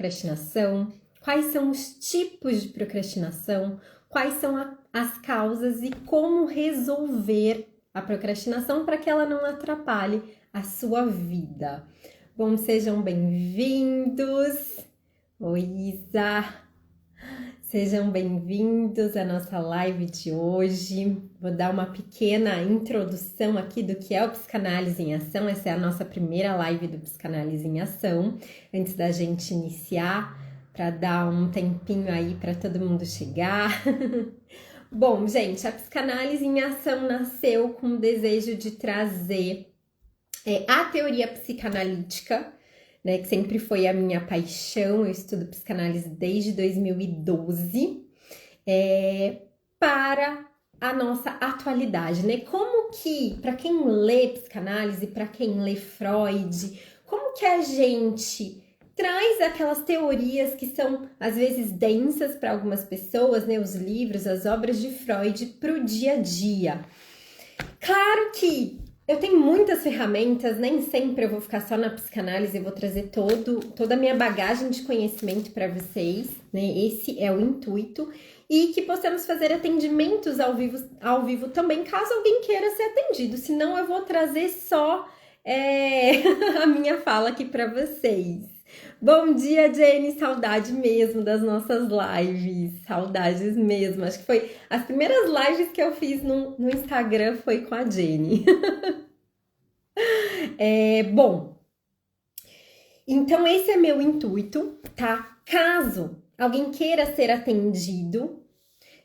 procrastinação, quais são os tipos de procrastinação, quais são as causas e como resolver a procrastinação para que ela não atrapalhe a sua vida. Bom, sejam bem-vindos. Oi, Isa. Sejam bem-vindos à nossa live de hoje. Vou dar uma pequena introdução aqui do que é o Psicanálise em Ação. Essa é a nossa primeira live do Psicanálise em Ação. Antes da gente iniciar, para dar um tempinho aí para todo mundo chegar. Bom, gente, a Psicanálise em Ação nasceu com o desejo de trazer a teoria psicanalítica, né, que sempre foi a minha paixão. Eu estudo psicanálise desde 2012, para a nossa atualidade, né? Como que, para quem lê psicanálise, para quem lê Freud, como que a gente traz aquelas teorias que são, às vezes, densas para algumas pessoas, né? Os livros, as obras de Freud para o dia a dia. Claro que eu tenho muitas ferramentas, nem sempre eu vou ficar só na psicanálise, eu vou trazer toda a minha bagagem de conhecimento para vocês, né? Esse é o intuito. E que possamos fazer atendimentos ao vivo também, caso alguém queira ser atendido. Senão eu vou trazer só a minha fala aqui para vocês. Bom dia, Jenny, saudade mesmo das nossas lives, saudades mesmo. Acho que foi as primeiras lives que eu fiz no Instagram foi com a Jenny. Bom, então esse é meu intuito, tá? Caso alguém queira ser atendido,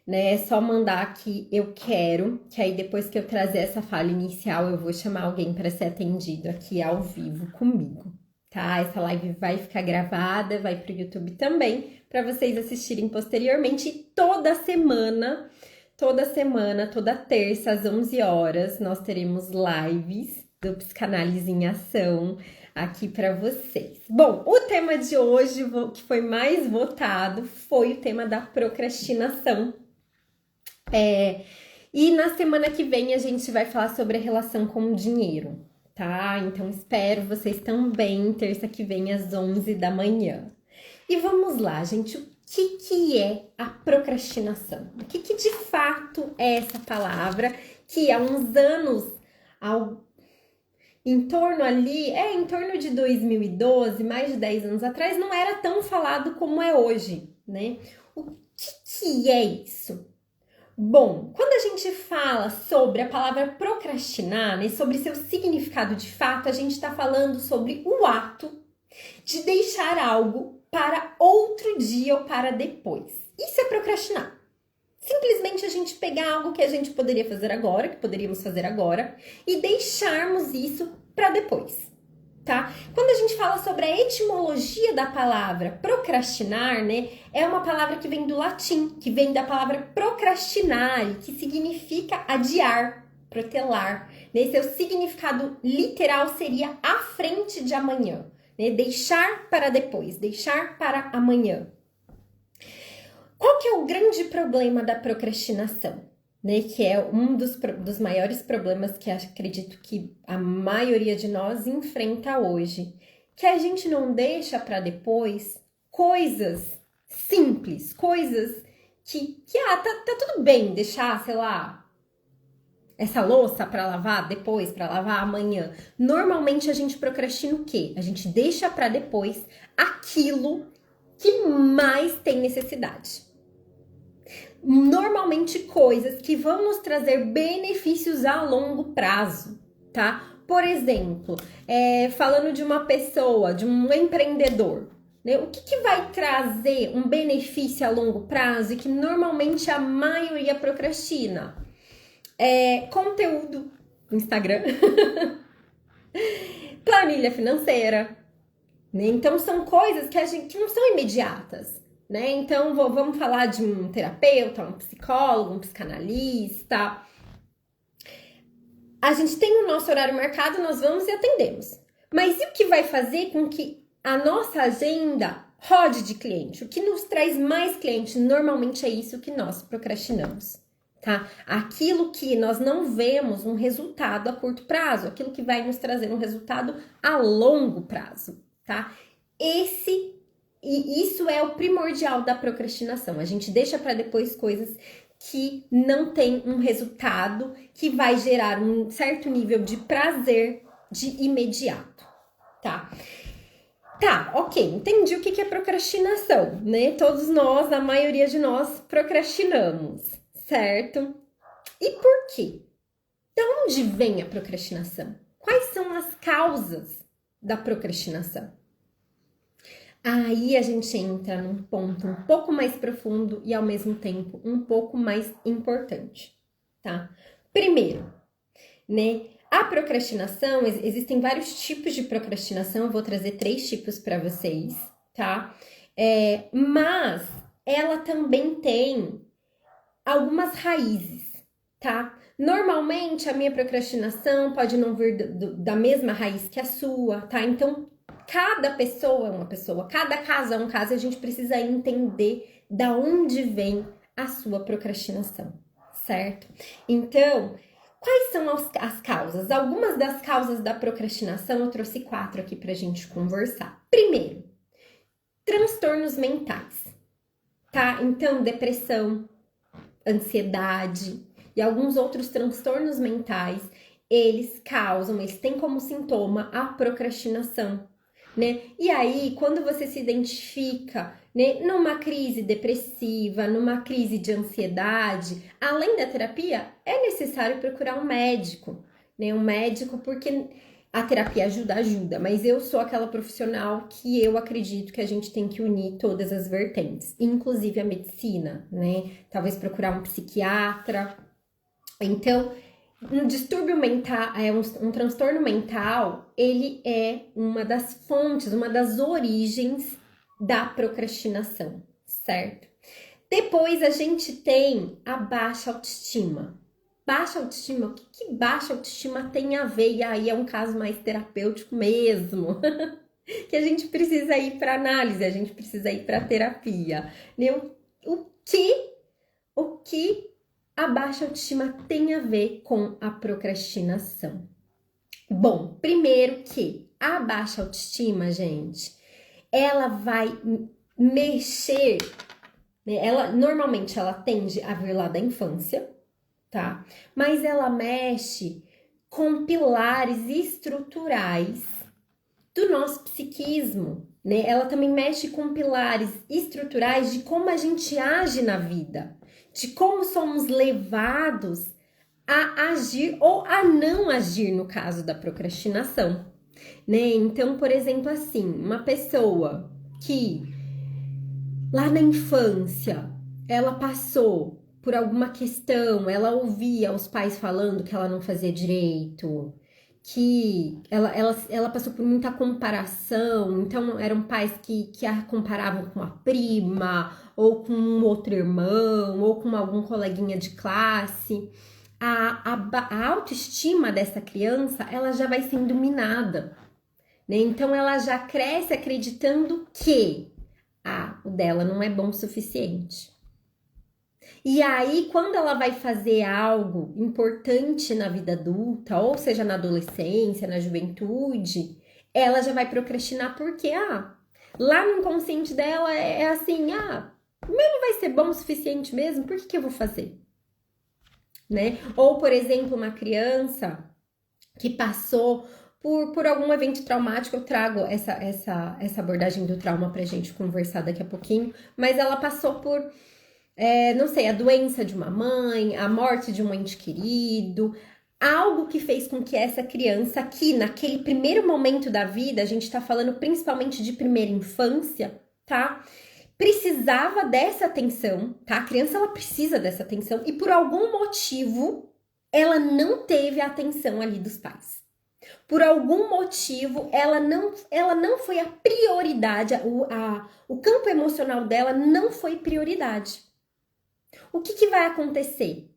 né, é só mandar aqui eu quero, que aí depois que eu trazer essa fala inicial, eu vou chamar alguém para ser atendido aqui ao vivo comigo. Tá? Essa live vai ficar gravada, vai pro YouTube também, para vocês assistirem posteriormente. E toda semana, toda terça às 11 horas, nós teremos lives do Psicanálise em Ação aqui para vocês. Bom, o tema de hoje, que foi mais votado, foi o tema da procrastinação. E na semana que vem a gente vai falar sobre a relação com o dinheiro. Tá? Então, espero vocês também, terça que vem, às 11 da manhã. E vamos lá, gente, o que é a procrastinação? O que de fato é essa palavra que há uns anos, em torno de 2012, mais de 10 anos atrás, não era tão falado como é hoje, né? O que é isso? Bom, quando a gente fala sobre a palavra procrastinar, né, sobre seu significado de fato, a gente está falando sobre o ato de deixar algo para outro dia ou para depois. Isso é procrastinar. Simplesmente a gente pegar algo que a gente poderia fazer agora, que poderíamos fazer agora, e deixarmos isso para depois. Tá? Quando a gente fala sobre a etimologia da palavra procrastinar, né, é uma palavra que vem do latim, que vem da palavra procrastinare, que significa adiar, protelar, né? Seu significado literal seria à frente de amanhã, né? Deixar para depois, deixar para amanhã. Qual que é o grande problema da procrastinação? Né, que é um dos maiores problemas que acredito que a maioria de nós enfrenta hoje, que a gente não deixa para depois coisas simples, coisas que tá tudo bem deixar, sei lá, essa louça para lavar depois, para lavar amanhã. Normalmente a gente procrastina o quê? A gente deixa para depois aquilo que mais tem necessidade. Normalmente coisas que vão nos trazer benefícios a longo prazo, tá? Por exemplo, falando de uma pessoa, de um empreendedor, né? O que vai trazer um benefício a longo prazo e que normalmente a maioria procrastina? Conteúdo no Instagram, planilha financeira, né? Então são coisas que não são imediatas. Né? Então, vamos falar de um terapeuta, um psicólogo, um psicanalista. A gente tem o nosso horário marcado, nós vamos e atendemos. Mas e o que vai fazer com que a nossa agenda rode de cliente? O que nos traz mais clientes? Normalmente é isso que nós procrastinamos, tá? Aquilo que nós não vemos um resultado a curto prazo, aquilo que vai nos trazer um resultado a longo prazo, tá? Esse E isso é o primordial da procrastinação. A gente deixa para depois coisas que não tem um resultado que vai gerar um certo nível de prazer de imediato, tá? Tá, ok, entendi o que é procrastinação, né? Todos nós, a maioria de nós, procrastinamos, certo? E por quê? De onde vem a procrastinação? Quais são as causas da procrastinação? Aí a gente entra num ponto um pouco mais profundo e ao mesmo tempo um pouco mais importante, tá? Primeiro, né? A procrastinação, existem vários tipos de procrastinação, eu vou trazer 3 tipos para vocês, tá? Mas ela também tem algumas raízes, tá? Normalmente a minha procrastinação pode não vir da mesma raiz que a sua, tá? Então, cada pessoa é uma pessoa, cada caso é um caso, e a gente precisa entender da onde vem a sua procrastinação, certo? Então, quais são as causas? Algumas das causas da procrastinação, eu trouxe 4 aqui pra gente conversar. Primeiro, transtornos mentais, tá? Então, depressão, ansiedade e alguns outros transtornos mentais, eles têm como sintoma a procrastinação, né? E aí, quando você se identifica, né, numa crise depressiva, numa crise de ansiedade, além da terapia, é necessário procurar um médico, né? Um médico, porque a terapia ajuda, mas eu sou aquela profissional que eu acredito que a gente tem que unir todas as vertentes, inclusive a medicina, né? Talvez procurar um psiquiatra. Então, um distúrbio mental, um transtorno mental, ele é uma das fontes, uma das origens da procrastinação, certo? Depois a gente tem a baixa autoestima. Baixa autoestima, o que baixa autoestima tem a ver? E aí é um caso mais terapêutico mesmo, que a gente precisa ir para análise, a gente precisa ir para terapia. Né? O que a baixa autoestima tem a ver com a procrastinação? Bom, primeiro que a baixa autoestima, gente, ela vai mexer, né? Normalmente ela tende a vir lá da infância, tá? Mas ela mexe com pilares estruturais do nosso psiquismo, né? Ela também mexe com pilares estruturais de como a gente age na vida, de como somos levados a agir ou a não agir no caso da procrastinação, né? Então, por exemplo, assim, uma pessoa que lá na infância ela passou por alguma questão, ela ouvia os pais falando que ela não fazia direito, que ela passou por muita comparação, então eram pais que a comparavam com a prima, ou com um outro irmão, ou com algum coleguinha de classe. A autoestima dessa criança, ela já vai sendo minada, né? Então ela já cresce acreditando que o dela não é bom o suficiente. E aí, quando ela vai fazer algo importante na vida adulta, ou seja, na adolescência, na juventude, ela já vai procrastinar porque, lá no inconsciente dela é assim, meu não vai ser bom o suficiente mesmo, por que eu vou fazer? Né? Ou, por exemplo, uma criança que passou por algum evento traumático, eu trago essa abordagem do trauma pra gente conversar daqui a pouquinho, mas ela passou por não sei, a doença de uma mãe, a morte de um ente querido, algo que fez com que essa criança aqui, naquele primeiro momento da vida, a gente tá falando principalmente de primeira infância, tá? Precisava dessa atenção, tá? A criança, ela precisa dessa atenção e por algum motivo, ela não teve a atenção ali dos pais. Por algum motivo, ela não foi a prioridade, o campo emocional dela não foi prioridade. O que vai acontecer?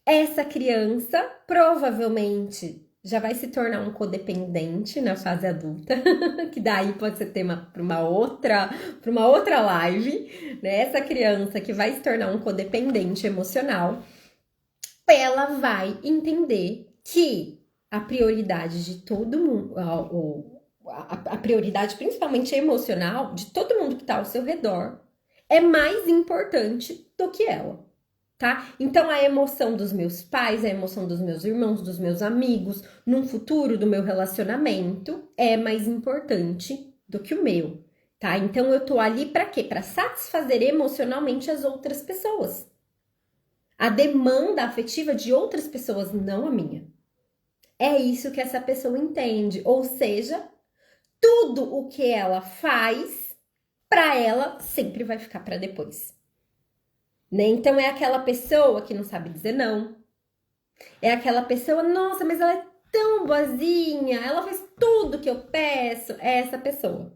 Essa criança provavelmente já vai se tornar um codependente na fase adulta, que daí pode ser tema para uma outra live, né? Essa criança que vai se tornar um codependente emocional, ela vai entender que a prioridade de todo mundo, a prioridade, principalmente emocional, de todo mundo que está ao seu redor, é mais importante do que ela. Tá? Então a emoção dos meus pais, a emoção dos meus irmãos, dos meus amigos, num futuro do meu relacionamento é mais importante do que o meu, tá? Então eu tô ali para quê? Para satisfazer emocionalmente as outras pessoas. A demanda afetiva de outras pessoas, não a minha. É isso que essa pessoa entende, ou seja, tudo o que ela faz para ela sempre vai ficar para depois. Né? Então é aquela pessoa que não sabe dizer não. É aquela pessoa, nossa, mas ela é tão boazinha, ela faz tudo que eu peço. É essa pessoa.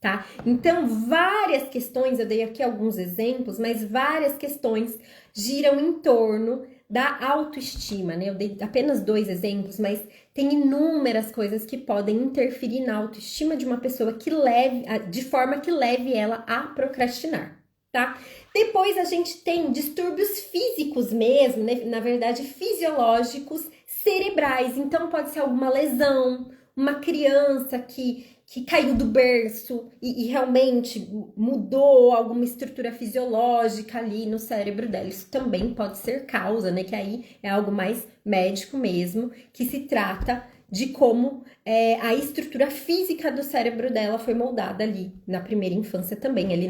Tá? Então, várias questões, eu dei aqui alguns exemplos, mas várias questões giram em torno da autoestima, né? Eu dei apenas 2 exemplos, mas tem inúmeras coisas que podem interferir na autoestima de uma pessoa que leve, de forma que leve ela a procrastinar. Tá? Depois a gente tem distúrbios físicos mesmo, né? Na verdade fisiológicos cerebrais. Então pode ser alguma lesão, uma criança que caiu do berço e realmente mudou alguma estrutura fisiológica ali no cérebro dela. Isso também pode ser causa, né? Que aí é algo mais médico mesmo, que se trata de como a estrutura física do cérebro dela foi moldada ali na primeira infância também, ali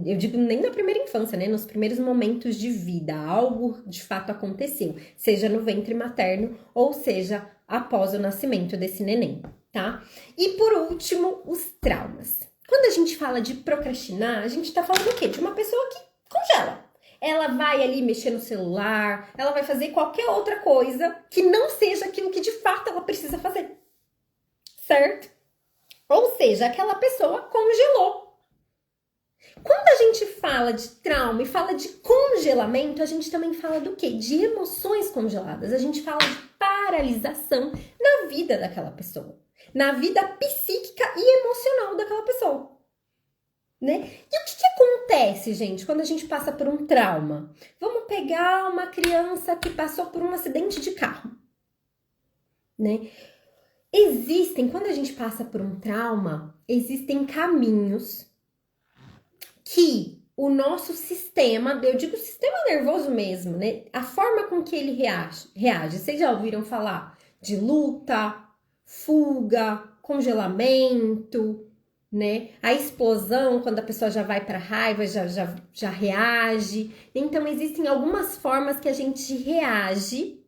eu digo nem na primeira infância, né, nos primeiros momentos de vida, algo de fato aconteceu, seja no ventre materno ou seja após o nascimento desse neném, tá? E por último, os traumas. Quando a gente fala de procrastinar, a gente tá falando o quê? De uma pessoa que congela. Ela vai ali mexer no celular, ela vai fazer qualquer outra coisa que não seja aquilo que de fato ela precisa fazer, certo? Ou seja, aquela pessoa congelou. Quando a gente fala de trauma e fala de congelamento, a gente também fala do quê? De emoções congeladas. A gente fala de paralisação na vida daquela pessoa, na vida psíquica e emocional daquela pessoa. Né? E o que acontece, gente, quando a gente passa por um trauma? Vamos pegar uma criança que passou por um acidente de carro, né? Quando a gente passa por um trauma, existem caminhos que o nosso sistema, eu digo sistema nervoso mesmo, né? A forma com que ele reage. Vocês já ouviram falar de luta, fuga, congelamento, né? A explosão, quando a pessoa já vai para raiva, já reage. Então, existem algumas formas que a gente reage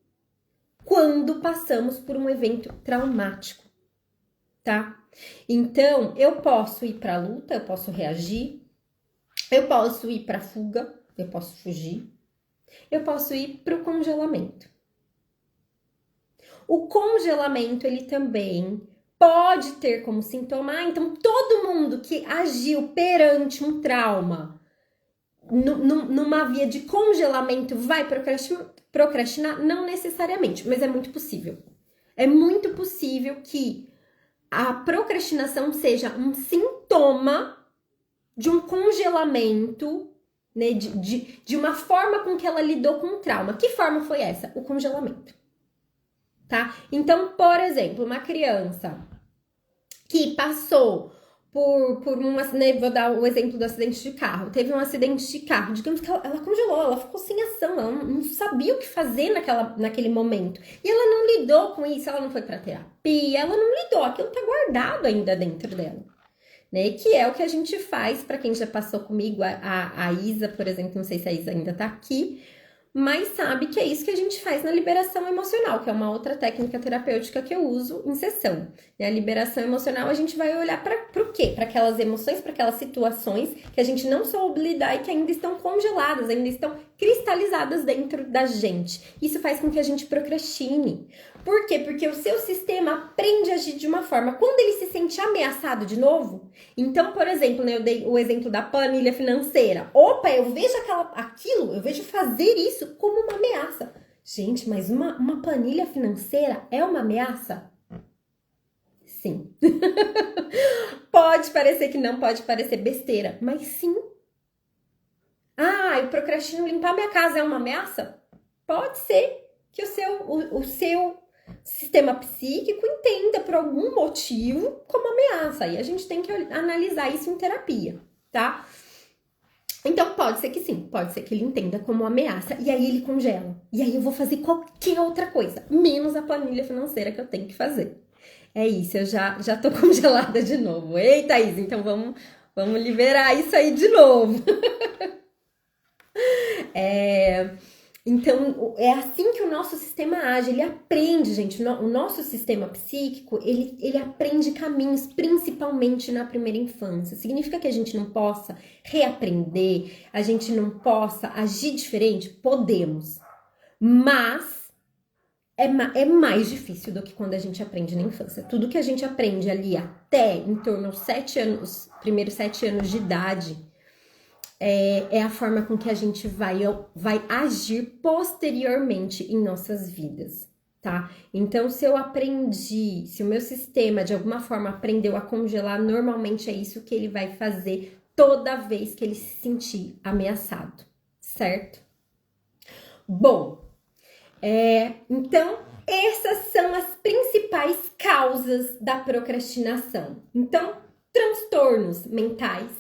quando passamos por um evento traumático, tá? Então, eu posso ir para a luta, eu posso reagir, eu posso ir para a fuga, eu posso fugir, eu posso ir para o congelamento. O congelamento, ele também pode ter como sintoma, então todo mundo que agiu perante um trauma numa via de congelamento vai procrastinar? Não necessariamente, mas é muito possível. É muito possível que a procrastinação seja um sintoma de um congelamento, né, de uma forma com que ela lidou com o trauma. Que forma foi essa? O congelamento. Tá? Então, por exemplo, uma criança que passou por uma, né, vou dar o exemplo do acidente de carro, teve um acidente de carro, digamos que ela congelou, ela ficou sem ação, ela não sabia o que fazer naquele momento, e ela não lidou com isso, ela não foi pra terapia, ela não lidou, aquilo tá guardado ainda dentro dela, né, que é o que a gente faz, pra quem já passou comigo, a Isa, por exemplo, não sei se a Isa ainda tá aqui, mas sabe que é isso que a gente faz na liberação emocional, que é uma outra técnica terapêutica que eu uso em sessão. A liberação emocional, a gente vai olhar para o quê? Para aquelas emoções, para aquelas situações que a gente não soube lidar e que ainda estão congeladas, ainda estão cristalizadas dentro da gente. Isso faz com que a gente procrastine. Por quê? Porque o seu sistema aprende a agir de uma forma. Quando ele se sente ameaçado de novo, então, por exemplo, né, eu dei o exemplo da planilha financeira. Opa, eu vejo eu vejo fazer isso como uma ameaça. Gente, mas uma planilha financeira é uma ameaça? Sim. Pode parecer que não, pode parecer besteira, mas sim. Ah, eu procrastino limpar minha casa, é uma ameaça? Pode ser que o seu sistema psíquico entenda por algum motivo como ameaça. Aí a gente tem que analisar isso em terapia, tá? Então pode ser que sim, pode ser que ele entenda como ameaça e aí ele congela. E aí eu vou fazer qualquer outra coisa, menos a planilha financeira que eu tenho que fazer. É isso, eu já tô congelada de novo. Eita, Isa, então vamos liberar isso aí de novo. Então, é assim que o nosso sistema age, ele aprende, gente, o nosso sistema psíquico, ele aprende caminhos, principalmente na primeira infância. Significa que a gente não possa reaprender, a gente não possa agir diferente? Podemos, mas é mais difícil do que quando a gente aprende na infância. Tudo que a gente aprende ali até em torno dos 7 anos, primeiros 7 anos de idade, é a forma com que a gente vai agir posteriormente em nossas vidas, tá? Então, se o meu sistema de alguma forma aprendeu a congelar, normalmente é isso que ele vai fazer toda vez que ele se sentir ameaçado, certo? Bom, então, essas são as principais causas da procrastinação. Então, transtornos mentais,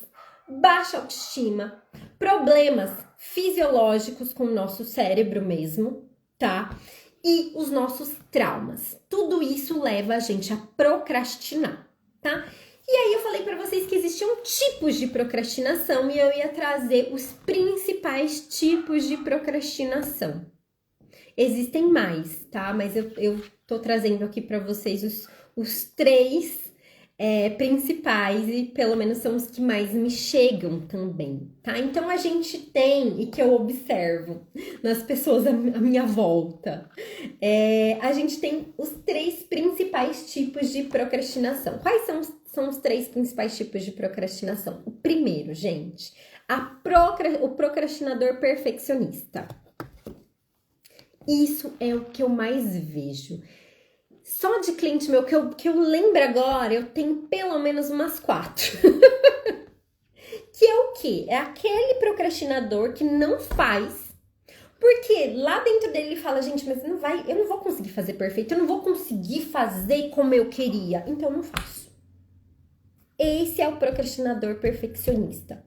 baixa autoestima, problemas fisiológicos com o nosso cérebro mesmo, tá? E os nossos traumas. Tudo isso leva a gente a procrastinar, tá? E aí eu falei para vocês que existiam tipos de procrastinação e eu ia trazer os principais tipos de procrastinação. Existem mais, tá? Mas eu tô trazendo aqui para vocês os três principais e pelo menos são os que mais me chegam também, tá? Então a gente tem, e que eu observo nas pessoas à minha volta, a gente tem os três principais tipos de procrastinação. Quais são os três principais tipos de procrastinação? O primeiro, gente, o procrastinador perfeccionista. Isso é o que eu mais vejo. Só de cliente meu que eu lembro agora, eu tenho pelo menos umas 4. Que é o quê? É aquele procrastinador que não faz, porque lá dentro dele ele fala, gente, mas eu não vou conseguir fazer perfeito, eu não vou conseguir fazer como eu queria, então eu não faço. Esse é o procrastinador perfeccionista,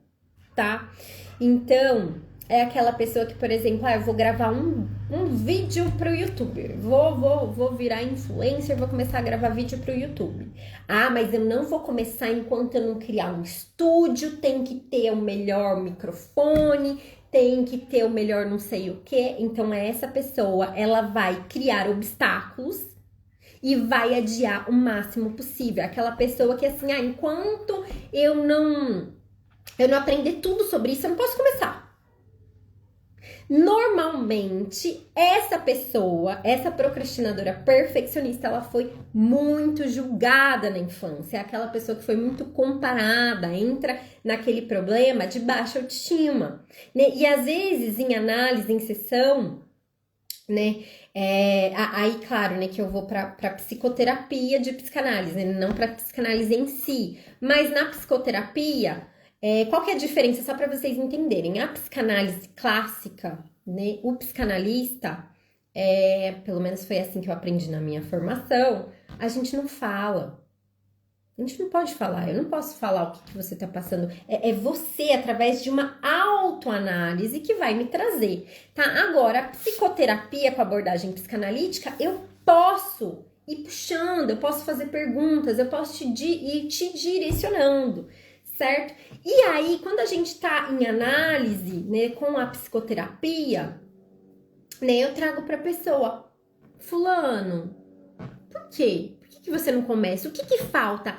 tá? Então, é aquela pessoa que, por exemplo, eu vou gravar um vídeo pro YouTube. Vou virar influencer, vou começar a gravar vídeo pro YouTube. Ah, mas eu não vou começar enquanto eu não criar um estúdio, tem que ter o melhor microfone, tem que ter o melhor não sei o quê. Então, essa pessoa, ela vai criar obstáculos e vai adiar o máximo possível. Aquela pessoa que, assim, enquanto eu não aprender tudo sobre isso, eu não posso começar. Normalmente, essa pessoa, essa procrastinadora perfeccionista, ela foi muito julgada na infância. É aquela pessoa que foi muito comparada, entra naquele problema de baixa autoestima, né? E às vezes, em análise, em sessão, né? Aí, claro, né, que eu vou para psicoterapia de psicanálise, né, não para psicanálise em si. Mas na psicoterapia, qual que é a diferença? Só para vocês entenderem. A psicanálise clássica, né, o psicanalista, pelo menos foi assim que eu aprendi na minha formação, a gente não fala. A gente não pode falar, eu não posso falar o que você tá passando. É você, através de uma autoanálise, que vai me trazer, tá? Agora, a psicoterapia com abordagem psicanalítica, eu posso ir puxando, eu posso fazer perguntas, eu posso ir te direcionando, certo? E aí, quando a gente tá em análise, né, com a psicoterapia, né, eu trago pra pessoa, fulano, por quê? Por que você não começa? O que falta?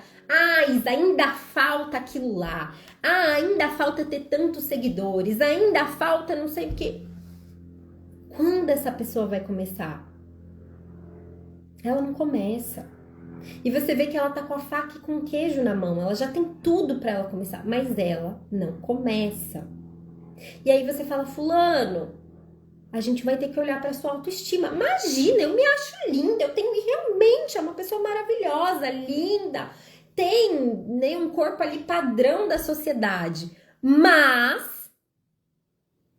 Isa, ainda falta aquilo lá. Ainda falta ter tantos seguidores. Ainda falta não sei o quê. Quando essa pessoa vai começar? Ela não começa. E você vê que ela tá com a faca e com o queijo na mão. Ela já tem tudo pra ela começar. Mas ela não começa. E aí você fala, fulano, a gente vai ter que olhar para sua autoestima. Imagina, eu me acho linda, realmente é uma pessoa maravilhosa, linda, tem, né, um corpo ali padrão da sociedade, mas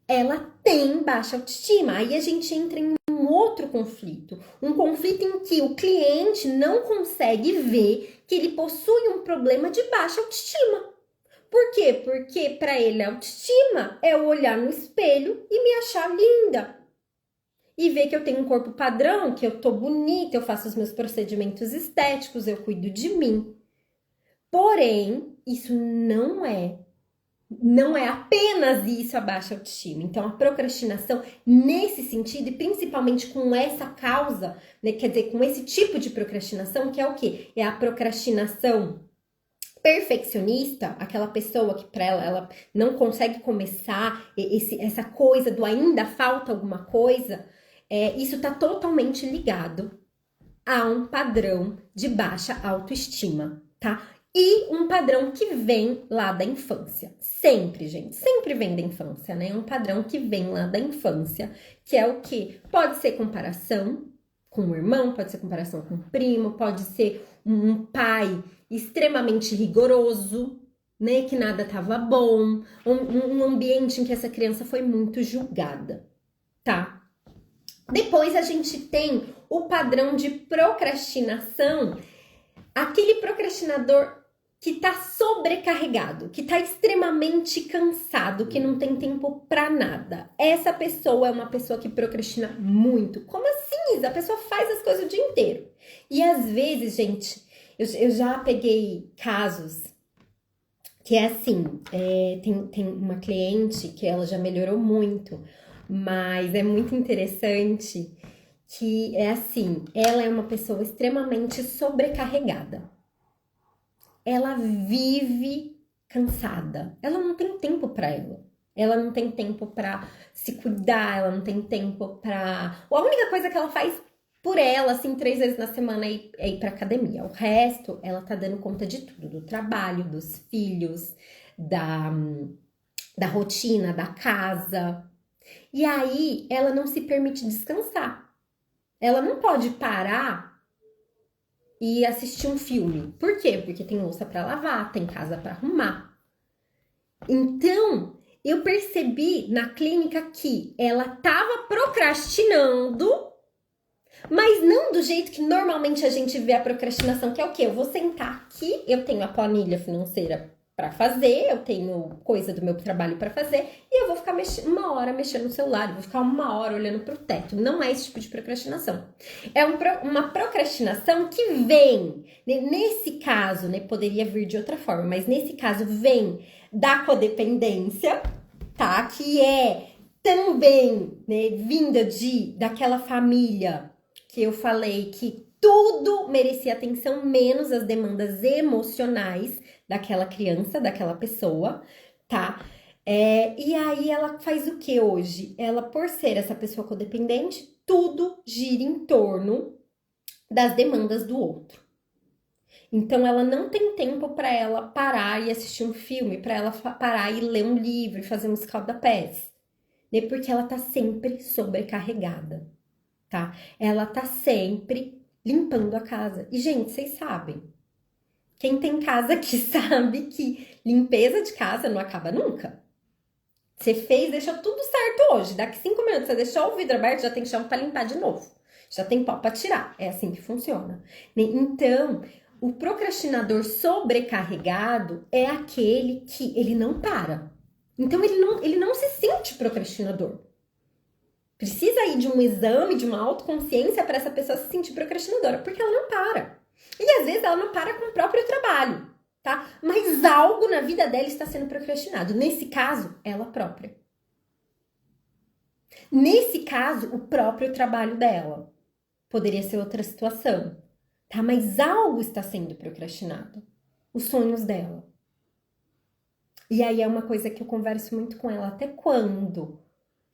ela tem baixa autoestima. Aí a gente entra em um outro conflito. Um conflito em que o cliente não consegue ver que ele possui um problema de baixa autoestima. Por quê? Porque para ele a autoestima é eu olhar no espelho e me achar linda. E ver que eu tenho um corpo padrão, que eu tô bonita, eu faço os meus procedimentos estéticos, eu cuido de mim. Porém, isso não é apenas isso a baixa autoestima. Então, a procrastinação, nesse sentido, e principalmente com essa causa, né, quer dizer, com esse tipo de procrastinação, que é o quê? É a procrastinação perfeccionista, aquela pessoa que para ela não consegue começar, essa coisa do ainda falta alguma coisa, isso está totalmente ligado a um padrão de baixa autoestima, tá? E um padrão que vem lá da infância. Sempre, gente, sempre vem da infância, né? Um padrão que vem lá da infância, que é o quê? Pode ser comparação com o irmão, pode ser comparação com o primo, pode ser um pai extremamente rigoroso, né? Que nada tava bom, um ambiente em que essa criança foi muito julgada, tá? Depois a gente tem o padrão de procrastinação, aquele procrastinador que tá sobrecarregado, que tá extremamente cansado, que não tem tempo pra nada. Essa pessoa é uma pessoa que procrastina muito. Como assim, Isa? A pessoa faz as coisas o dia inteiro. E às vezes, gente, eu já peguei casos que é assim, tem uma cliente que ela já melhorou muito, mas é muito interessante que é assim, ela é uma pessoa extremamente sobrecarregada. Ela vive cansada. Ela não tem tempo para ela. Ela não tem tempo para se cuidar, ela não tem tempo para... A única coisa que ela faz por ela, assim, 3 vezes na semana é ir pra academia. O resto, ela tá dando conta de tudo. Do trabalho, dos filhos, da rotina, da casa. E aí, ela não se permite descansar. Ela não pode parar e assistir um filme. Por quê? Porque tem louça para lavar, tem casa para arrumar. Então, eu percebi na clínica que ela tava procrastinando, mas não do jeito que normalmente a gente vê a procrastinação, que é o quê? Eu vou sentar aqui, eu tenho a planilha financeira para fazer, eu tenho coisa do meu trabalho para fazer, e eu vou ficar uma hora mexendo no celular, eu vou ficar uma hora olhando pro teto. Não é esse tipo de procrastinação. É uma procrastinação que vem, né, nesse caso, né, poderia vir de outra forma, mas nesse caso vem da codependência, tá? Que é também, né, vinda daquela família que eu falei que tudo merecia atenção, menos as demandas emocionais daquela criança, daquela pessoa, tá? E aí ela faz o que hoje? Ela, por ser essa pessoa codependente, tudo gira em torno das demandas do outro. Então ela não tem tempo para ela parar e assistir um filme, para ela parar e ler um livro, fazer um escalda-pés, né? Porque ela tá sempre sobrecarregada, tá? Ela tá sempre limpando a casa. E, gente, vocês sabem, quem tem casa aqui sabe que limpeza de casa não acaba nunca. Você fez, deixou tudo certo hoje. Daqui 5 minutos você deixou o vidro aberto, já tem chão para limpar de novo. Já tem pó para tirar. É assim que funciona. Então, o procrastinador sobrecarregado é aquele que ele não para. Então, ele não se sente procrastinador. Precisa ir de um exame, de uma autoconsciência para essa pessoa se sentir procrastinadora, porque ela não para. E às vezes ela não para com o próprio trabalho, tá? Mas algo na vida dela está sendo procrastinado. Nesse caso, ela própria. Nesse caso, o próprio trabalho dela. Poderia ser outra situação, tá? Mas algo está sendo procrastinado. Os sonhos dela. E aí é uma coisa que eu converso muito com ela. Até quando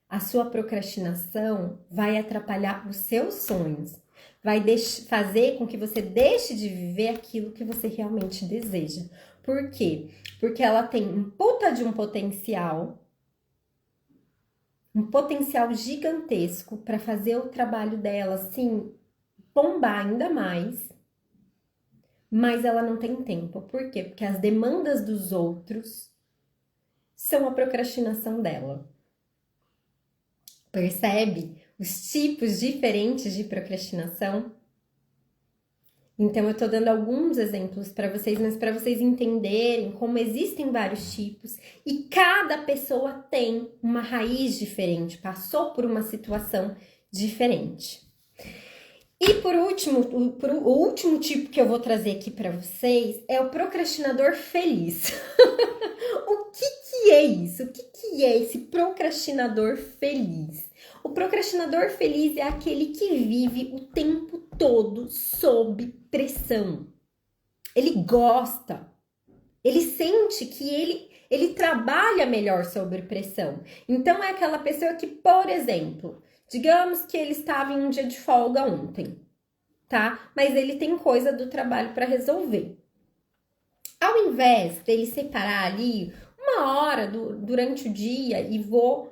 a sua procrastinação vai atrapalhar os seus sonhos? Vai fazer com que você deixe de viver aquilo que você realmente deseja. Por quê? Porque ela tem um puta de um potencial gigantesco para fazer o trabalho dela, assim, bombar ainda mais, mas ela não tem tempo. Por quê? Porque as demandas dos outros são a procrastinação dela. Percebe os tipos diferentes de procrastinação? Então, eu tô dando alguns exemplos para vocês, mas para vocês entenderem como existem vários tipos e cada pessoa tem uma raiz diferente, passou por uma situação diferente. E por último, o último tipo que eu vou trazer aqui para vocês é o procrastinador feliz. O que é isso? O que é esse procrastinador feliz? O procrastinador feliz é aquele que vive o tempo todo sob pressão. Ele gosta, ele sente que ele trabalha melhor sob pressão. Então é aquela pessoa que, por exemplo, digamos que ele estava em um dia de folga ontem, tá? Mas ele tem coisa do trabalho para resolver. Ao invés dele separar ali uma hora durante o dia e vou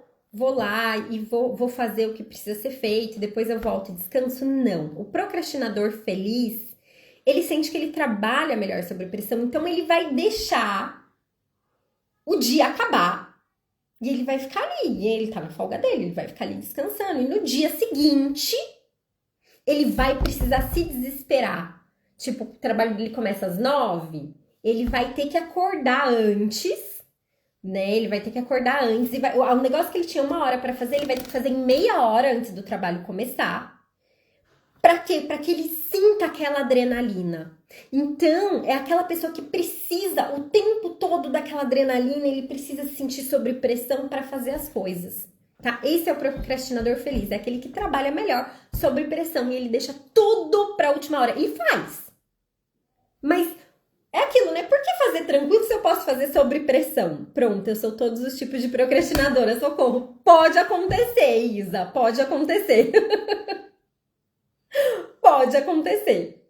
lá e vou fazer o que precisa ser feito, depois eu volto e descanso, não. O procrastinador feliz, ele sente que ele trabalha melhor sob pressão, então ele vai deixar o dia acabar e ele vai ficar ali, ele tá na folga dele, ele vai ficar ali descansando, e no dia seguinte ele vai precisar se desesperar. Tipo, o trabalho dele começa às 9, ele vai ter que acordar antes, né? Ele vai ter que acordar antes. O negócio que ele tinha 1 hora para fazer, ele vai ter que fazer em meia hora antes do trabalho começar. Para quê? Para que ele sinta aquela adrenalina. Então, é aquela pessoa que precisa o tempo todo daquela adrenalina, ele precisa se sentir sob pressão para fazer as coisas. Tá? Esse é o procrastinador feliz, é aquele que trabalha melhor sob pressão e ele deixa tudo para a última hora. E faz. Mas é aquilo, né? Por que fazer tranquilo se eu posso fazer sob pressão? Pronto, eu sou todos os tipos de procrastinadora, socorro. Pode acontecer, Isa, pode acontecer. Pode acontecer,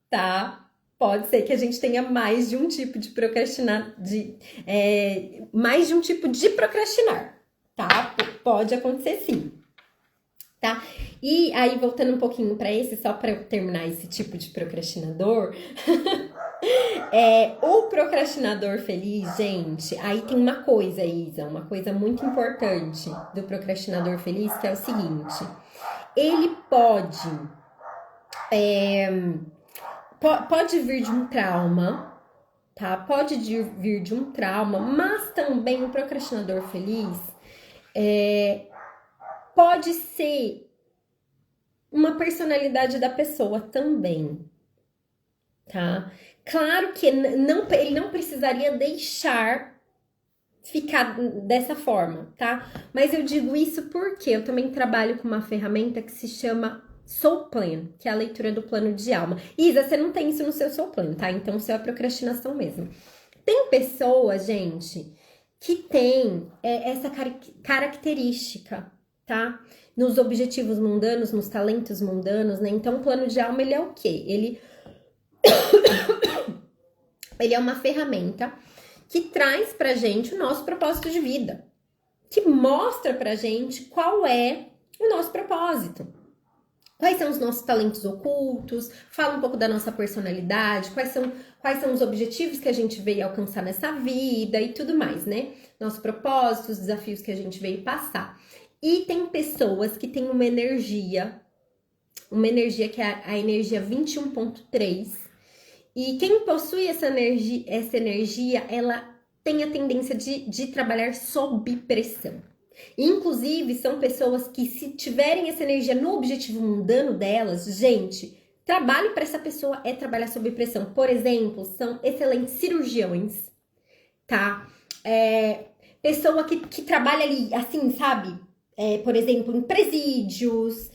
tá? Pode ser que a gente tenha mais de um tipo de procrastinar, mais de um tipo de procrastinar, tá? Pode acontecer sim, tá? E aí, voltando um pouquinho para esse, só para eu terminar esse tipo de procrastinador, o procrastinador feliz, gente, aí tem uma coisa, Isa, uma coisa muito importante do procrastinador feliz, que é o seguinte, ele pode vir de um trauma, tá? Pode vir de um trauma, mas também o procrastinador feliz pode ser uma personalidade da pessoa também, tá? Claro que ele não precisaria deixar ficar dessa forma, tá? Mas eu digo isso porque eu também trabalho com uma ferramenta que se chama Soul Plan, que é a leitura do plano de alma. Isa, você não tem isso no seu Soul Plan, tá? Então, o seu é procrastinação mesmo. Tem pessoas, gente, que tem essa característica, tá? Nos objetivos mundanos, nos talentos mundanos, né? Então, o plano de alma, ele é o quê? Ele é uma ferramenta que traz pra gente o nosso propósito de vida, que mostra pra gente qual é o nosso propósito. Quais são os nossos talentos ocultos, fala um pouco da nossa personalidade, quais são os objetivos que a gente veio alcançar nessa vida e tudo mais, né? Nosso propósito, os desafios que a gente veio passar. E tem pessoas que têm uma energia que é a energia 21.3. E quem possui essa energia, ela tem a tendência de trabalhar sob pressão. Inclusive, são pessoas que, se tiverem essa energia no objetivo mundano delas, gente, trabalho para essa pessoa é trabalhar sob pressão. Por exemplo, são excelentes cirurgiões, tá? Pessoa que trabalha ali, assim, sabe? Por exemplo, em presídios,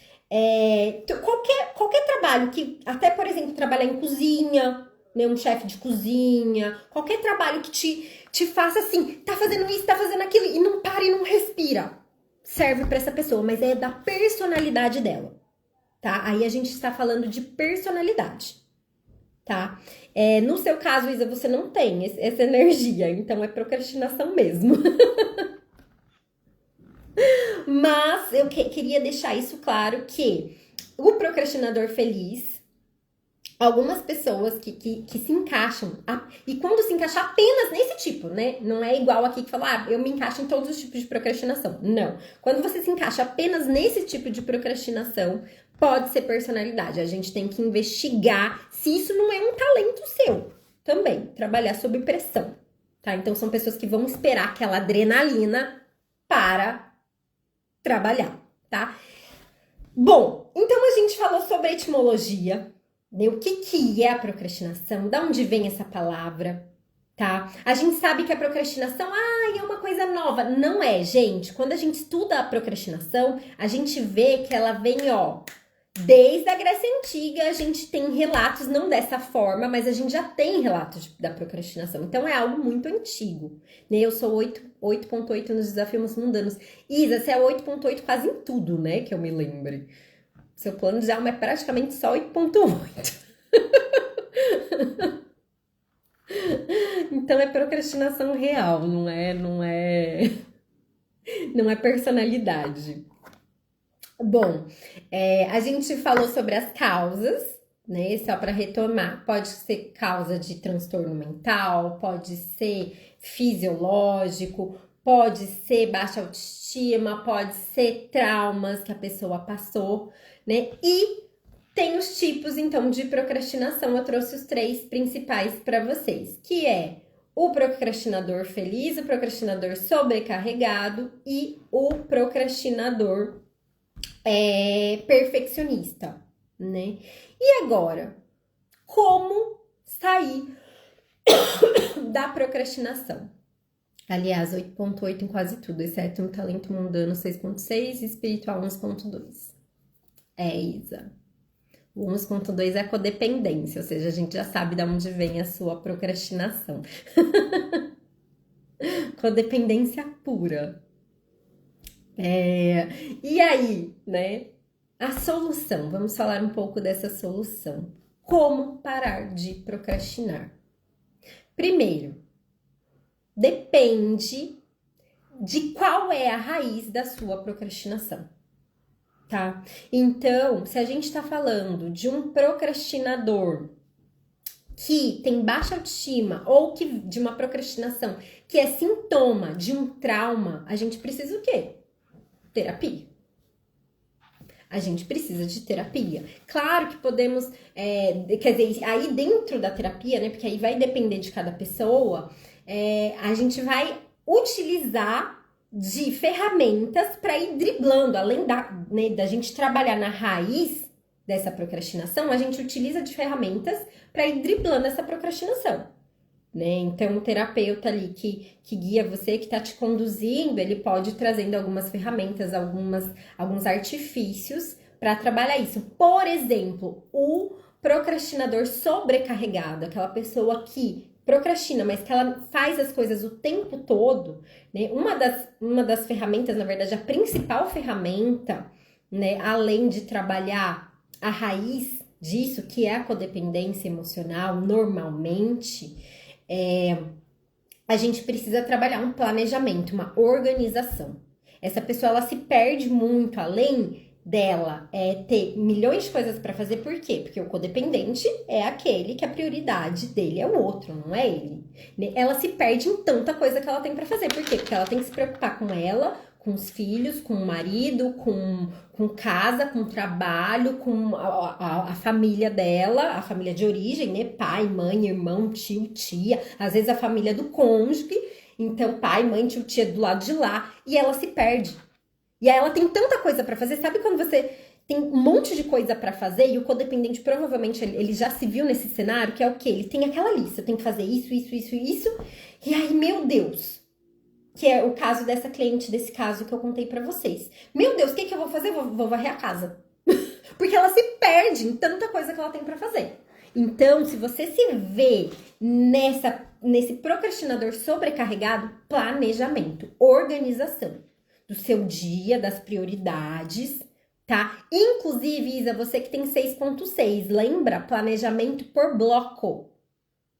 qualquer trabalho que, até, por exemplo, trabalhar em cozinha, né, um chefe de cozinha, qualquer trabalho que te faça assim, tá fazendo isso, tá fazendo aquilo, e não para e não respira, serve pra essa pessoa, mas é da personalidade dela, tá? Aí a gente está falando de personalidade, tá? No seu caso, Isa, você não tem essa energia, então é procrastinação mesmo. Mas eu queria deixar isso claro, que o procrastinador feliz, algumas pessoas que se encaixam, e quando se encaixa apenas nesse tipo, né? Não é igual aqui que fala, eu me encaixo em todos os tipos de procrastinação. Não. Quando você se encaixa apenas nesse tipo de procrastinação, pode ser personalidade. A gente tem que investigar se isso não é um talento seu também, trabalhar sob pressão, tá? Então, são pessoas que vão esperar aquela adrenalina para trabalhar, tá? Bom, então a gente falou sobre a etimologia, né? O que é a procrastinação? Da onde vem essa palavra, tá? A gente sabe que a procrastinação, é uma coisa nova. Não é, gente. Quando a gente estuda a procrastinação, a gente vê que ela vem, desde a Grécia Antiga. A gente tem relatos, não dessa forma, mas a gente já tem relatos da procrastinação. Então, é algo muito antigo, né? Eu sou 8.8 nos desafios mundanos. Isa, você é 8.8 quase em tudo, né? Que eu me lembre. Seu plano de alma é praticamente só 8.8. Então é procrastinação real, não é personalidade. Bom, a gente falou sobre as causas, né? Só para retomar, pode ser causa de transtorno mental, pode ser fisiológico, pode ser baixa autoestima, pode ser traumas que a pessoa passou, né? E tem os tipos, então, de procrastinação. Eu trouxe os 3 principais para vocês, que é o procrastinador feliz, o procrastinador sobrecarregado e o procrastinador perfeccionista, né? E agora, como sair da procrastinação? Aliás, 8.8 em quase tudo, exceto no talento mundano 6.6 e espiritual 11.2. Isa. O 11.2 é a codependência, ou seja, a gente já sabe de onde vem a sua procrastinação. Codependência pura. E aí, né? A solução, vamos falar um pouco dessa solução. Como parar de procrastinar? Primeiro, depende de qual é a raiz da sua procrastinação, tá? Então, se a gente tá falando de um procrastinador que tem baixa autoestima ou que de uma procrastinação que é sintoma de um trauma, a gente precisa o quê? Terapia. A gente precisa de terapia. Claro que podemos, quer dizer, aí dentro da terapia, né? Porque aí vai depender de cada pessoa, a gente vai utilizar de ferramentas para ir driblando, além da gente trabalhar na raiz dessa procrastinação, a gente utiliza de ferramentas para ir driblando essa procrastinação, né? Então, o terapeuta ali que guia você, que está te conduzindo, ele pode ir trazendo algumas ferramentas, alguns artifícios para trabalhar isso. Por exemplo, o procrastinador sobrecarregado, aquela pessoa que procrastina, mas que ela faz as coisas o tempo todo, né? Uma das ferramentas, na verdade, a principal ferramenta, né, além de trabalhar a raiz disso, que é a codependência emocional, normalmente, a gente precisa trabalhar um planejamento, uma organização. Essa pessoa, ela se perde muito, além dela ter milhões de coisas para fazer. Por quê? Porque o codependente é aquele que a prioridade dele é o outro, não é ele. Ela se perde em tanta coisa que ela tem para fazer. Por quê? Porque ela tem que se preocupar com ela, com os filhos, com o marido, com casa, com trabalho, com a família dela, a família de origem, né? Pai, mãe, irmão, tio, tia, às vezes a família do cônjuge. Então, pai, mãe, tio, tia do lado de lá. E ela se perde. E aí ela tem tanta coisa pra fazer. Sabe quando você tem um monte de coisa pra fazer e o codependente provavelmente ele já se viu nesse cenário, que é o quê? Ele tem aquela lista, eu tenho que fazer isso. E aí, meu Deus, que é o caso dessa cliente, desse caso que eu contei pra vocês. Meu Deus, o que eu vou fazer? Vou varrer a casa. Porque ela se perde em tanta coisa que ela tem pra fazer. Então, se você se vê nesse procrastinador sobrecarregado, planejamento, organização do seu dia, das prioridades, tá? Inclusive, Isa, você que tem 6.6, lembra? Planejamento por bloco.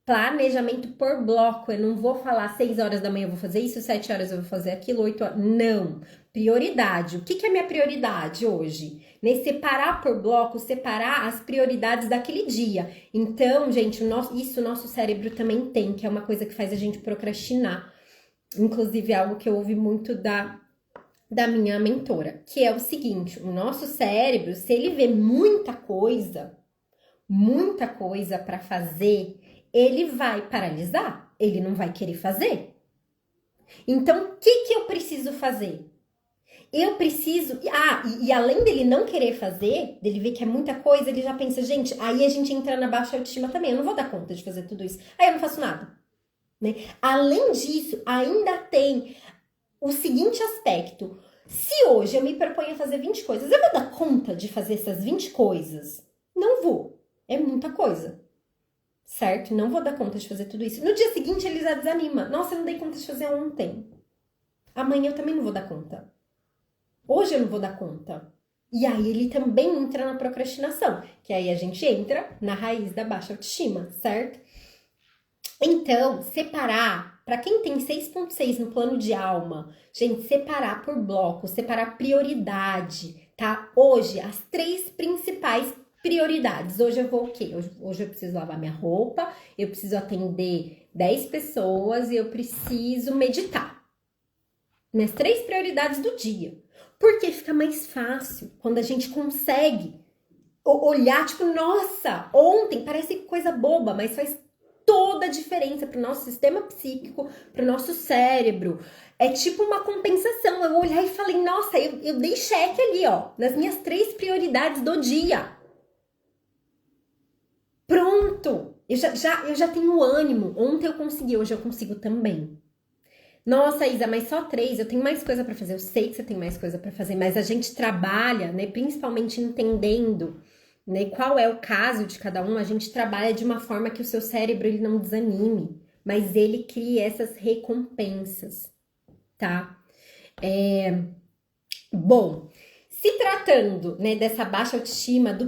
planejamento por bloco. Eu não vou falar 6 horas da manhã eu vou fazer isso, 7 horas eu vou fazer aquilo, 8 horas. Não. Prioridade. O que é minha prioridade hoje? Separar por bloco, separar as prioridades daquele dia. Então, gente, isso o nosso cérebro também tem, que é uma coisa que faz a gente procrastinar. Inclusive, é algo que eu ouvi muito da minha mentora, que é o seguinte: o nosso cérebro, se ele vê muita coisa para fazer, ele vai paralisar, ele não vai querer fazer. Então, o que eu preciso fazer? Eu preciso... e além dele não querer fazer, dele ver que é muita coisa, ele já pensa, gente, aí a gente entra na baixa autoestima também, eu não vou dar conta de fazer tudo isso, aí eu não faço nada. Né? Além disso, ainda tem o seguinte aspecto: se hoje eu me proponho a fazer 20 coisas, eu vou dar conta de fazer essas 20 coisas? Não vou. É muita coisa. Certo? Não vou dar conta de fazer tudo isso. No dia seguinte, ele já desanima. Nossa, eu não dei conta de fazer ontem. Amanhã eu também não vou dar conta. Hoje eu não vou dar conta. E aí ele também entra na procrastinação, que aí a gente entra na raiz da baixa autoestima, certo? Então, separar, para quem tem 6.6 no plano de alma, gente, separar por bloco, separar prioridade, tá? Hoje, as 3 principais prioridades. Hoje eu vou o quê? Hoje eu preciso lavar minha roupa, eu preciso atender 10 pessoas e eu preciso meditar. Minhas 3 prioridades do dia. Porque fica mais fácil quando a gente consegue olhar, tipo, nossa, ontem parece coisa boba, mas faz toda a diferença para o nosso sistema psíquico, para o nosso cérebro. É tipo uma compensação. Eu olhar e falei, nossa, eu dei cheque ali, ó, nas minhas 3 prioridades do dia. Pronto! Eu já tenho ânimo. Ontem eu consegui, hoje eu consigo também. Nossa, Isa, mas só 3, eu tenho mais coisa para fazer. Eu sei que você tem mais coisa para fazer, mas a gente trabalha, né, principalmente entendendo, né, qual é o caso de cada um. A gente trabalha de uma forma que o seu cérebro ele não desanime, mas ele cria essas recompensas, tá? Bom, se tratando, né, dessa baixa autoestima, do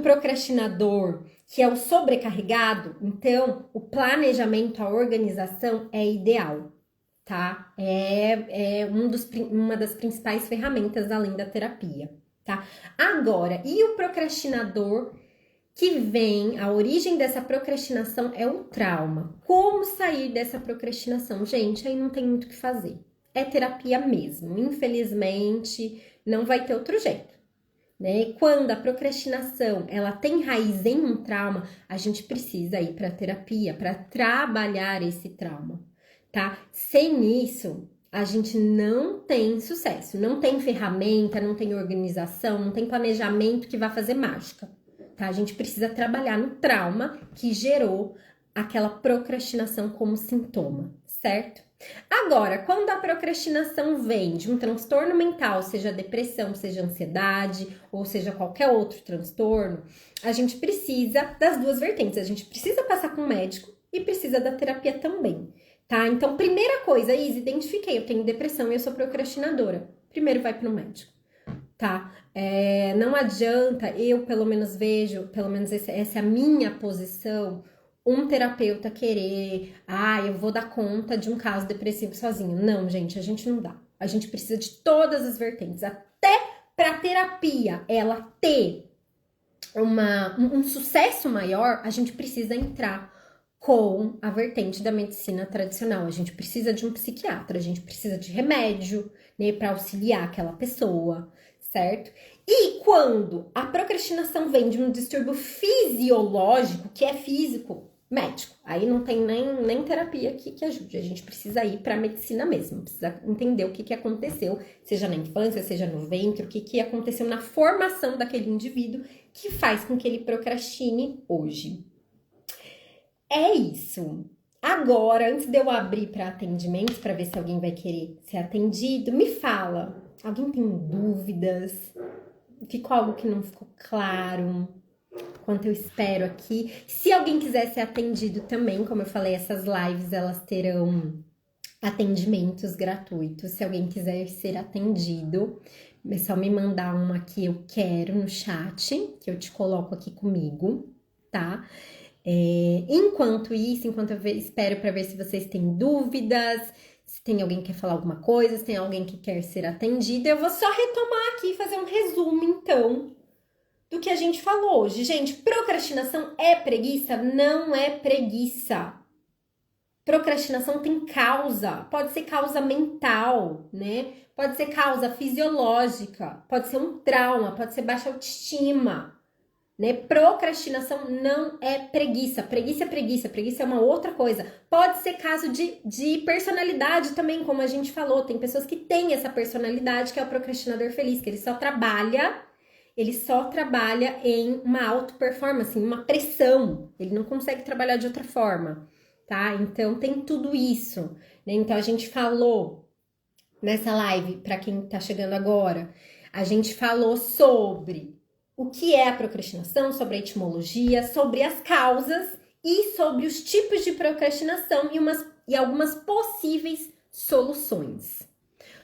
procrastinador, que é o sobrecarregado, então o planejamento, a organização é ideal, tá? É uma das principais ferramentas além da terapia, tá? Agora, e o procrastinador que vem, a origem dessa procrastinação é o trauma. Como sair dessa procrastinação? Gente, aí não tem muito o que fazer. É terapia mesmo. Infelizmente, não vai ter outro jeito. Né? Quando a procrastinação ela tem raiz em um trauma, a gente precisa ir para terapia para trabalhar esse trauma, tá? Sem isso, a gente não tem sucesso, não tem ferramenta, não tem organização, não tem planejamento que vá fazer mágica, tá? A gente precisa trabalhar no trauma que gerou aquela procrastinação como sintoma, certo? Agora, quando a procrastinação vem de um transtorno mental, seja depressão, seja ansiedade, ou seja qualquer outro transtorno, a gente precisa das 2 vertentes. A gente precisa passar com o médico e precisa da terapia também, tá? Então, primeira coisa, Isa, identifiquei, eu tenho depressão e eu sou procrastinadora. Primeiro vai para o médico, tá? Não adianta, eu pelo menos vejo, pelo menos essa é a minha posição, um terapeuta querer, eu vou dar conta de um caso depressivo sozinho. Não, gente, a gente não dá. A gente precisa de todas as vertentes. Até para terapia ela ter um sucesso maior, a gente precisa entrar com a vertente da medicina tradicional. A gente precisa de um psiquiatra, a gente precisa de remédio, né, para auxiliar aquela pessoa, certo? E quando a procrastinação vem de um distúrbio fisiológico, que é físico, médico, aí não tem nem terapia que ajude, a gente precisa ir para a medicina mesmo, precisa entender o que aconteceu, seja na infância, seja no ventre, o que aconteceu na formação daquele indivíduo que faz com que ele procrastine hoje. É isso. Agora, antes de eu abrir para atendimentos, para ver se alguém vai querer ser atendido, me fala, alguém tem dúvidas? Ficou algo que não ficou claro? Quanto eu espero aqui. Se alguém quiser ser atendido também, como eu falei, essas lives elas terão atendimentos gratuitos. Se alguém quiser ser atendido, É só me mandar uma que eu quero no chat, que eu te coloco aqui comigo, tá? Enquanto isso, enquanto eu espero para ver se vocês têm dúvidas, se tem alguém que quer falar alguma coisa, se tem alguém que quer ser atendido, eu vou só retomar aqui e fazer um resumo, então, do que a gente falou hoje. Gente, procrastinação é preguiça? Não é preguiça. Procrastinação tem causa, pode ser causa mental, né? Pode ser causa fisiológica, pode ser um trauma, pode ser baixa autoestima, né? Procrastinação não é preguiça. Preguiça é preguiça, preguiça é uma outra coisa. Pode ser caso de personalidade também, como a gente falou. Tem pessoas que têm essa personalidade, que é o procrastinador feliz, que ele só trabalha em uma alta performance, em uma pressão. Ele não consegue trabalhar de outra forma, tá? Então tem tudo isso, né? Então a gente falou nessa live, para quem tá chegando agora, a gente falou sobre o que é a procrastinação, sobre a etimologia, sobre as causas e sobre os tipos de procrastinação e algumas possíveis soluções.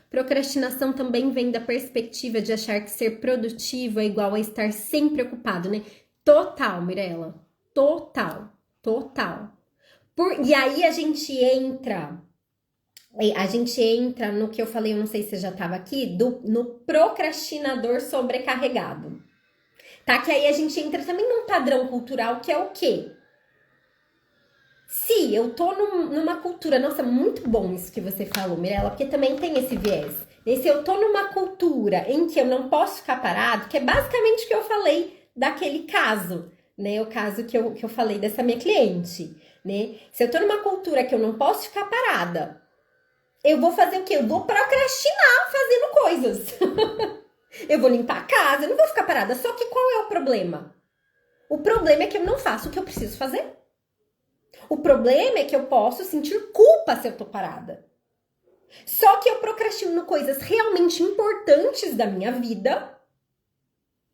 Procrastinação também vem da perspectiva de achar que ser produtivo é igual a estar sempre ocupado, né? Total, Mirella. Total. E aí a gente entra no que eu falei, eu não sei se você já estava aqui, no procrastinador sobrecarregado. Tá? Que aí a gente entra também num padrão cultural que é o quê? Se eu tô numa cultura... Nossa, muito bom isso que você falou, Mirella, porque também tem esse viés. E se eu tô numa cultura em que eu não posso ficar parado, que é basicamente o que eu falei daquele caso, né? O caso que eu falei dessa minha cliente, né? Se eu tô numa cultura que eu não posso ficar parada, eu vou fazer o quê? Eu vou procrastinar fazendo coisas. Eu vou limpar a casa, eu não vou ficar parada. Só que qual é o problema? O problema é que eu não faço o que eu preciso fazer. O problema é que eu posso sentir culpa se eu tô parada. Só que eu procrastino coisas realmente importantes da minha vida,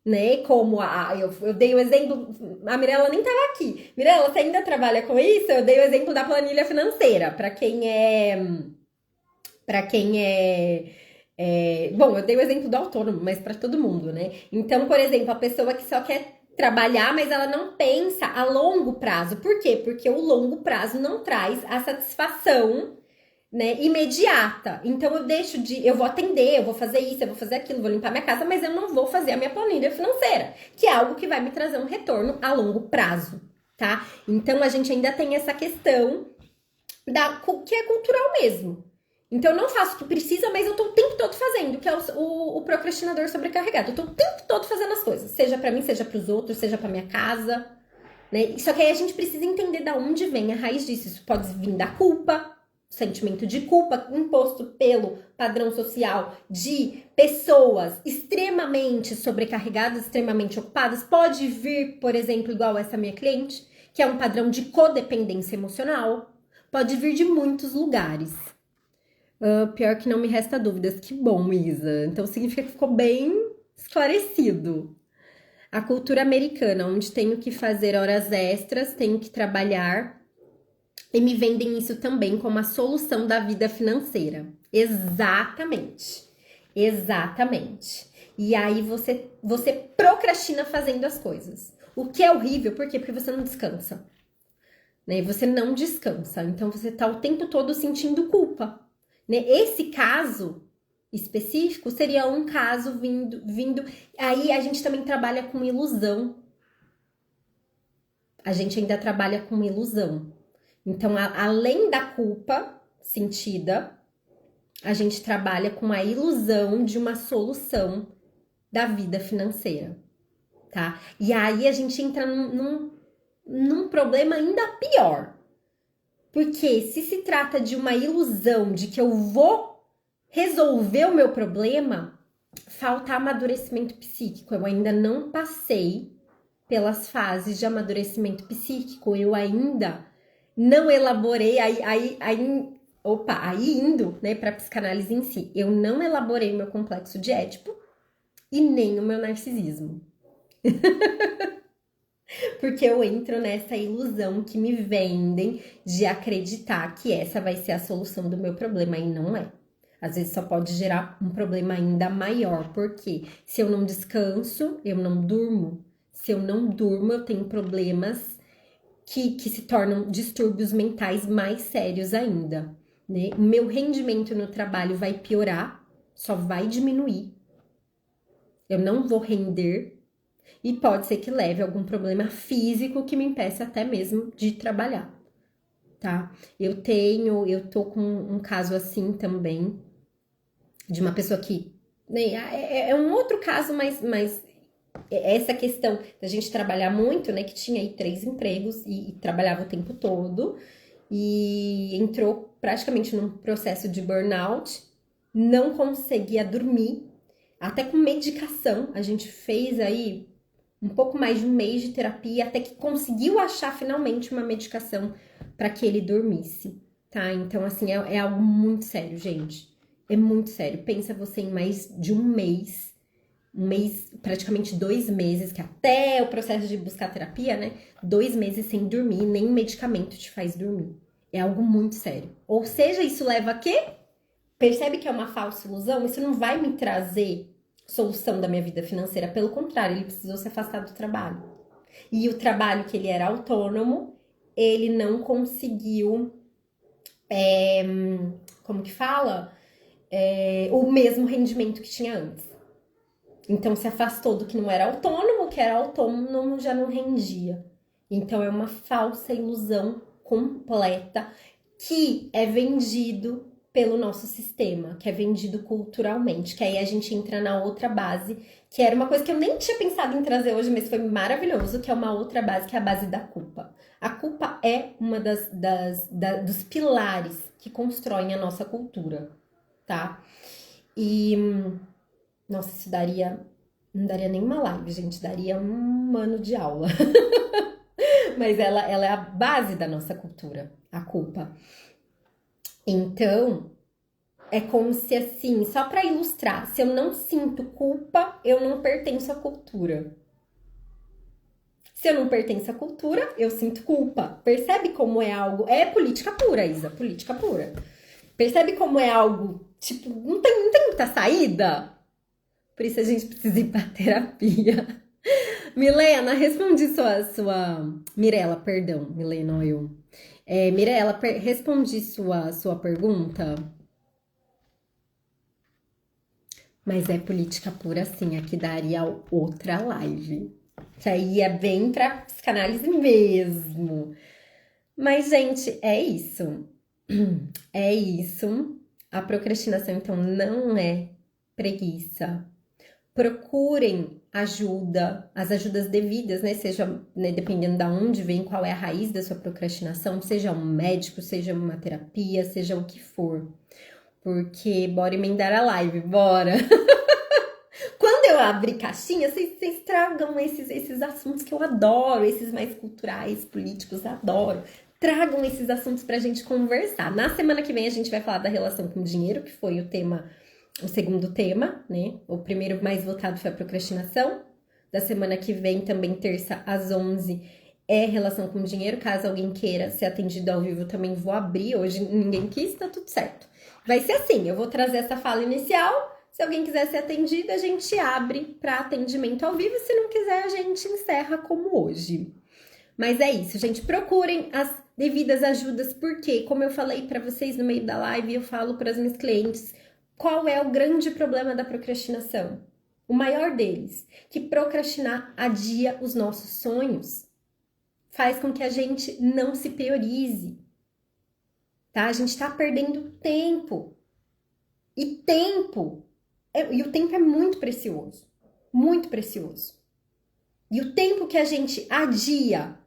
né? Como eu dei o exemplo, a Mirella nem tava aqui. Mirella, você ainda trabalha com isso? Eu dei o exemplo da planilha financeira, para quem é bom, eu dei o exemplo do autônomo, mas para todo mundo, né? Então, por exemplo, a pessoa que só quer trabalhar, mas ela não pensa a longo prazo. Por quê? Porque o longo prazo não traz a satisfação, né, imediata. Então eu vou atender, eu vou fazer isso, eu vou fazer aquilo, vou limpar minha casa, mas eu não vou fazer a minha planilha financeira, que é algo que vai me trazer um retorno a longo prazo, tá? Então a gente ainda tem essa questão que é cultural mesmo. Então eu não faço o que precisa, mas eu tô o tempo todo fazendo, que é o procrastinador sobrecarregado. Eu tô o tempo todo fazendo as coisas, seja pra mim, seja pros outros, seja pra minha casa, né? Só que aí a gente precisa entender da onde vem a raiz disso. Isso pode vir da culpa, sentimento de culpa imposto pelo padrão social de pessoas extremamente sobrecarregadas, extremamente ocupadas. Pode vir, por exemplo, igual essa minha cliente, que é um padrão de codependência emocional. Pode vir de muitos lugares. Pior que não me resta dúvidas. Que bom, Isa. Então significa que ficou bem esclarecido. A cultura americana, onde tenho que fazer horas extras, tenho que trabalhar e me vendem isso também como a solução da vida financeira. Exatamente. E aí você procrastina fazendo as coisas. O que é horrível, por quê? Porque você não descansa. Né? Você não descansa. Então você tá o tempo todo sentindo culpa. Né? Esse caso específico seria um caso vindo. Aí a gente também trabalha com ilusão. A gente ainda trabalha com ilusão. Então, além da culpa sentida, a gente trabalha com a ilusão de uma solução da vida financeira, tá? E aí a gente entra num problema ainda pior. Porque se trata de uma ilusão de que eu vou resolver o meu problema, falta amadurecimento psíquico. Eu ainda não passei pelas fases de amadurecimento psíquico. Eu ainda não elaborei, aí indo, né, para psicanálise em si, eu não elaborei o meu complexo de Édipo e nem o meu narcisismo. Porque eu entro nessa ilusão que me vendem de acreditar que essa vai ser a solução do meu problema, e não é. Às vezes só pode gerar um problema ainda maior, porque se eu não descanso, eu não durmo. Se eu não durmo, eu tenho problemas que se tornam distúrbios mentais mais sérios ainda, né? O meu rendimento no trabalho vai piorar, só vai diminuir. Eu não vou render e pode ser que leve a algum problema físico que me impeça até mesmo de trabalhar, tá? Eu tô com um caso assim também, de uma pessoa que, né, é um outro caso, mas essa questão da gente trabalhar muito, né, que tinha aí 3 empregos e trabalhava o tempo todo e entrou praticamente num processo de burnout, não conseguia dormir, até com medicação, a gente fez aí um pouco mais de um mês de terapia, até que conseguiu achar finalmente uma medicação para que ele dormisse, tá? Então, assim, é algo muito sério, gente. É muito sério. Pensa você em mais de um mês, praticamente 2 meses, que até o processo de buscar terapia, né? 2 meses sem dormir, nem medicamento te faz dormir. É algo muito sério. Ou seja, isso leva a quê? Percebe que é uma falsa ilusão? Isso não vai me trazer solução da minha vida financeira. Pelo contrário, ele precisou se afastar do trabalho. E o trabalho que ele era autônomo, ele não conseguiu, como que fala? O mesmo rendimento que tinha antes. Então, se afastou do que não era autônomo, o que era autônomo já não rendia. Então, é uma falsa ilusão completa que é vendido pelo nosso sistema, que é vendido culturalmente, que aí a gente entra na outra base, que era uma coisa que eu nem tinha pensado em trazer hoje, mas foi maravilhoso, que é uma outra base, que é a base da culpa. A culpa é uma dos pilares que constroem a nossa cultura, tá? E, nossa, isso não daria nenhuma live, gente, daria um ano de aula. Mas ela é a base da nossa cultura, a culpa. Então, é como se assim, só para ilustrar, se eu não sinto culpa, eu não pertenço à cultura. Se eu não pertenço à cultura, eu sinto culpa. Percebe como é algo... É política pura, Isa, política pura. Percebe como é algo, tipo, não tem muita saída? Por isso a gente precisa ir pra terapia. Milena, respondi Mirela, perdão, Milena, eu. Mirela, respondi sua pergunta. Mas é política pura, sim. Aqui daria outra live. Que aí é bem pra psicanálise mesmo. Mas, gente, é isso. É isso. A procrastinação, então, não é preguiça. Procurem ajuda, as ajudas devidas, né? Seja, né, dependendo de onde vem, qual é a raiz da sua procrastinação, seja um médico, seja uma terapia, seja o que for. Porque bora emendar a live, bora! Quando eu abrir caixinha, vocês tragam esses assuntos que eu adoro, esses mais culturais, políticos, adoro. Tragam esses assuntos pra gente conversar. Na semana que vem a gente vai falar da relação com o dinheiro, que foi o segundo tema, né? O primeiro mais votado foi a procrastinação. Da semana que vem, também terça às 11, é relação com o dinheiro. Caso alguém queira ser atendido ao vivo, eu também vou abrir. Hoje ninguém quis, tá tudo certo. Vai ser assim, eu vou trazer essa fala inicial. Se alguém quiser ser atendido, a gente abre para atendimento ao vivo. Se não quiser, a gente encerra como hoje. Mas é isso, gente. Procurem as devidas ajudas, porque, como eu falei para vocês no meio da live, eu falo para as minhas clientes, qual é o grande problema da procrastinação? O maior deles, que procrastinar adia os nossos sonhos. Faz com que a gente não se priorize. Tá? A gente tá perdendo tempo. E o tempo é muito precioso. Muito precioso. E o tempo que a gente adia,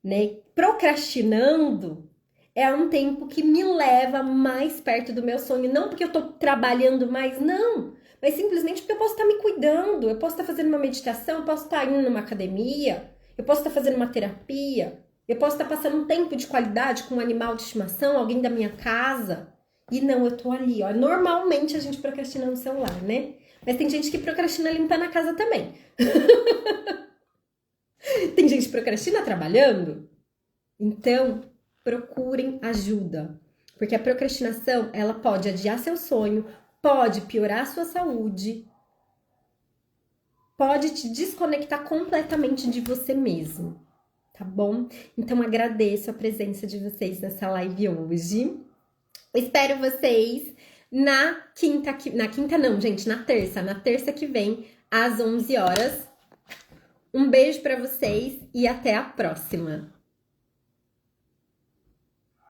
né, procrastinando, é um tempo que me leva mais perto do meu sonho. Não porque eu tô trabalhando mais, não. Mas simplesmente porque eu posso estar me cuidando. Eu posso estar fazendo uma meditação, eu posso estar indo numa academia, eu posso estar fazendo uma terapia, eu posso estar passando um tempo de qualidade com um animal de estimação, alguém da minha casa. E não, eu tô ali, ó. Normalmente a gente procrastina no celular, né? Mas tem gente que procrastina limpando a casa também. Tem gente que procrastina trabalhando. Então, procurem ajuda. Porque a procrastinação, ela pode adiar seu sonho, pode piorar a sua saúde, pode te desconectar completamente de você mesmo, tá bom? Então, agradeço a presença de vocês nessa live hoje. Espero vocês na terça que vem, às 11 horas. Um beijo para vocês e até a próxima!